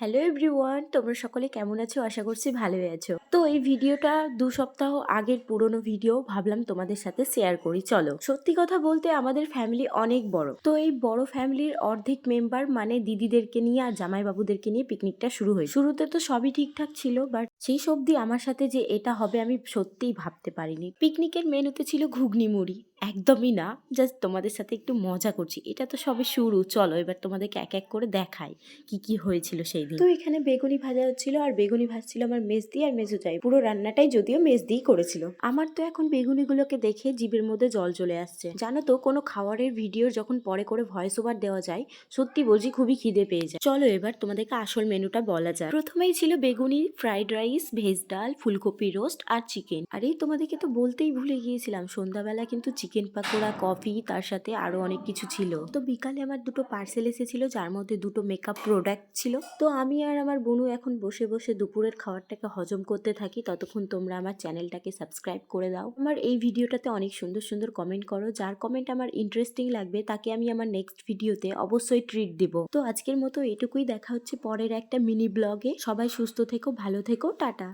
Hello everyone, তোমরা সকলে কেমন আছো? আশা করছি ভালোই আছো। তো এই ভিডিওটা 2 সপ্তাহ আগের পুরনো ভিডিও, ভাবলাম তোমাদের সাথে শেয়ার করি। চলো, সত্যি কথা বলতে আমাদের ফ্যামিলি অনেক বড়। তো এই বড় ফ্যামিলির অর্ধেক মেম্বার মানে দিদিদেরকে নিয়ে আর জামাইবাবুদেরকে নিয়ে পিকনিকটা শুরু হয়। শুরুতে তো সবই ঠিকঠাক ছিল, বাট সেই সবদি আমার সাথে যে এটা হবে আমি সত্যিই ভাবতে পারিনি। পিকনিকের মেনুতে ছিল ঘুগনি মুড়ি। একদমই না, জাস্ট তোমাদের সাথে একটু মজা করছি। এটা তো সবে শুরু, চলো এবার তোমাদেরকে এক এক করে দেখাই কি কি হয়েছিল সেই দিন। তো এখানে বেগুনি ভাজা হচ্ছিল, আর বেগুনি ভাজছিল আমার মেজদি আর মেজোজাই। পুরো রান্নাটাই যদিও মেজদিই করেছিল। আমার তো এখন বেগুনিগুলোকে দেখে জিভের মধ্যে জল চলে আসছে। জানো তো, কোনো খাবারের ভিডিও যখন পরে করে ভয়েস ওভার দেওয়া যায়, সত্যি বলছি খুবই খিদে পেয়ে যায়। চলো এবার তোমাদেরকে আসল মেনুটা বলা যায়। প্রথমেই ছিল বেগুনি, ফ্রাইড রাইস, ভেজ ডাল, ফুলকপি রোস্ট আর চিকেন। আর এই তোমাদেরকে তো বলতেই ভুলে গিয়েছিলাম, সন্ধ্যাবেলা কিন্তু চিকেন পাকোড়া, কফি, তার সাথে আরো অনেক কিছু ছিল। তো বিকালে আমার দুটো পার্সেল এসেছিল, যার মধ্যে দুটো মেকআপ প্রোডাক্ট ছিল। তো আমি আর আমার বোনু এখন বসে বসে দুপুরের খাবারটাকে হজম করতে থাকি। ততক্ষণ তোমরা আমার চ্যানেলটাকে সাবস্ক্রাইব করে দাও। আমার এই ভিডিওটাতে অনেক সুন্দর সুন্দর কমেন্ট করো। যার কমেন্ট আমার ইন্টারেস্টিং লাগবে তাকে আমি আমার নেক্সট ভিডিওতে অবশ্যই ট্রিট দিব। তো আজকের মতো এটুকুই, দেখা হচ্ছে পরের একটা মিনি ব্লগে। সবাই সুস্থ থেকো, ভালো থেকো, টাটা।